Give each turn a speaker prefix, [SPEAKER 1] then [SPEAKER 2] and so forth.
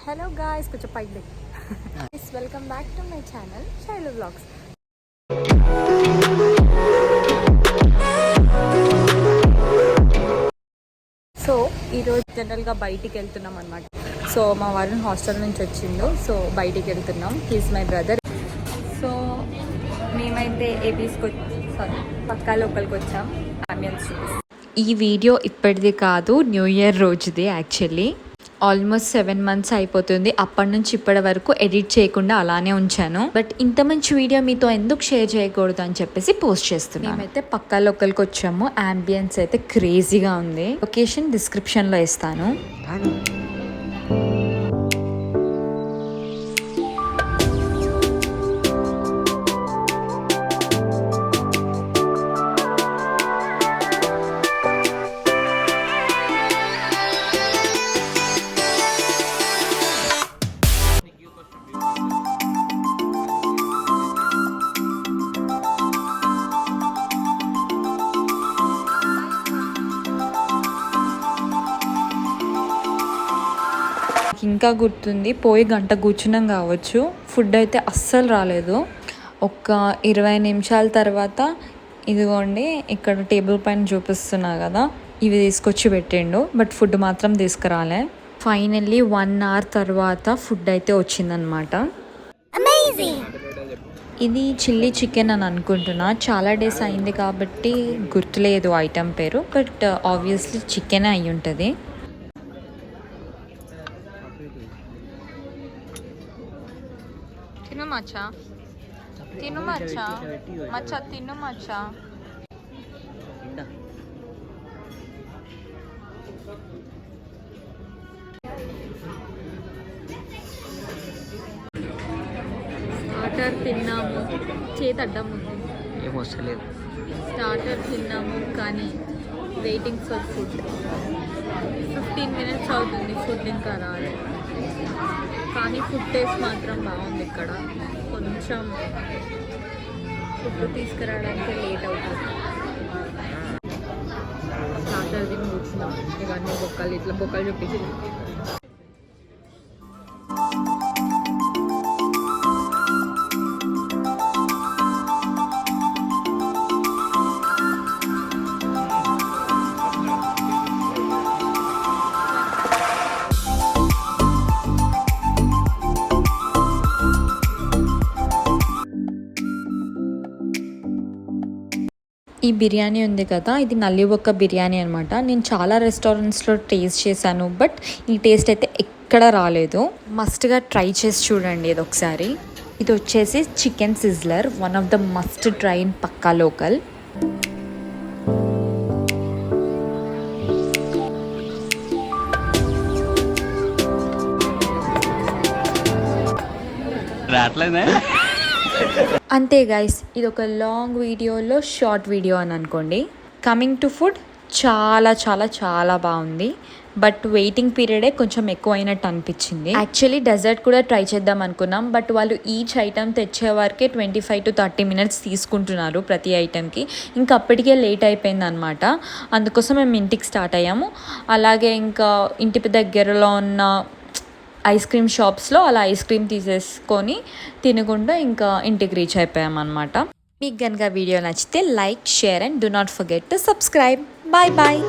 [SPEAKER 1] Hello guys, కొంచెం పైకి welcome back to my channel Shailu vlogs. So ఈరోజు జనరల్గా బయటికి వెళ్తున్నాం అనమాట. సో మా వారిని హాస్టల్ నుంచి వచ్చిండు, సో బయటికి వెళ్తున్నాం. He's my brother. సో మేమైతే పక్కా లోకల్కి వచ్చాం. ఈ వీడియో ఇప్పటిది కాదు, న్యూ ఇయర్ రోజుది. యాక్చువల్లీ ఆల్మోస్ట్ 7 months అయిపోతుంది. అప్పటి నుంచి ఇప్పటి వరకు ఎడిట్ చేయకుండా అలానే ఉంచాను. బట్ ఇంత మంచి వీడియో మీతో ఎందుకు షేర్ చేయకూడదు అని చెప్పేసి పోస్ట్ చేస్తున్నాను. మేమైతే పక్కా లోకల్కి వచ్చాము. అంబియన్స్ అయితే క్రేజీగా ఉంది. లొకేషన్ డిస్క్రిప్షన్లో ఇస్తాను. ఇంకా గుర్తుంది, పోయి గంట కూర్చున్నాం కావచ్చు. ఫుడ్ అయితే అస్సలు రాలేదు. ఒక 20 నిమిషాల తర్వాత ఇదిగోండి ఇక్కడ టేబుల్ పైన చూపిస్తున్నా కదా, ఇవి తీసుకొచ్చి పెట్టిండు. బట్ ఫుడ్ మాత్రం తీసుకురాలే. ఫైనల్లీ 1 hour తర్వాత ఫుడ్ అయితే వచ్చిందనమాట. ఇది చిల్లీ చికెన్ అని అనుకుంటున్నా. చాలా డేస్ అయింది కాబట్టి గుర్తులేదు ఐటెం పేరు, బట్ ఆబ్వియస్లీ చికెనే అయి ఉంటుంది. తిను మచ్చా, తిను మచ్చా, మచ్చా తిను మచ్చా. స్టార్టర్ తిన్నాము, చేతి అడ్డం ఉంది, ఏమొస్తలేదు. స్టార్టర్ తిన్నాము కానీ వెయిటింగ్ ఫర్ ఫుడ్. 15 minutes అవుతుంది, ఫుడ్ ఇంకా రాలేదు. కానీ ఫుడ్ టేస్ట్ మాత్రం బాగుంది. ఇక్కడ కొంచెం ఫుడ్ తీసుకురావడానికి లేట్ అవుతుంది. స్టార్టర్ తిని కూర్చున్నాం. ఇవన్నీ బొక్కలు, ఇట్లా బొక్కలు చూపించి ఈ బిర్యానీ ఉంది కదా, ఇది నల్లిబొక్క బిర్యానీ అనమాట. నేను చాలా రెస్టారెంట్స్లో టేస్ట్ చేశాను, బట్ ఈ టేస్ట్ అయితే ఎక్కడ రాలేదు. మస్ట్గా ట్రై చేసి చూడండి ఇది ఒకసారి. ఇది వచ్చేసి chicken sizzler, one of the must try in pakka local. అంతే గైస్, ఇది ఒక లాంగ్ వీడియోలో షార్ట్ వీడియో అని అనుకోండి. కమింగ్ టు ఫుడ్, చాలా చాలా చాలా బాగుంది. బట్ వెయిటింగ్ పీరియడే కొంచెం ఎక్కువ అయినట్టు అనిపించింది. యాక్చువల్లీ డెజర్ట్ కూడా ట్రై చేద్దాం అనుకున్నాం, బట్ వాళ్ళు ఈచ్ ఐటమ్ తెచ్చే వరకే 25 to 30 minutes తీసుకుంటున్నారు ప్రతి ఐటెంకి. ఇంకా అప్పటికే లేట్ అయిపోయింది అనమాట. అందుకోసం మేము ఇంటికి స్టార్ట్ అయ్యాము. అలాగే ఇంకా ఇంటి దగ్గరలో ఉన్న ఐస్ క్రీమ్ షాప్స్లో అలా ఐస్ క్రీమ్ తీసేసుకొని తినకుండా ఇంకా ఇంటికి రీచ్ అయిపోయామన్నమాట. మీకు కనుక వీడియో నచ్చితే like, share and do not forget to subscribe. Bye bye.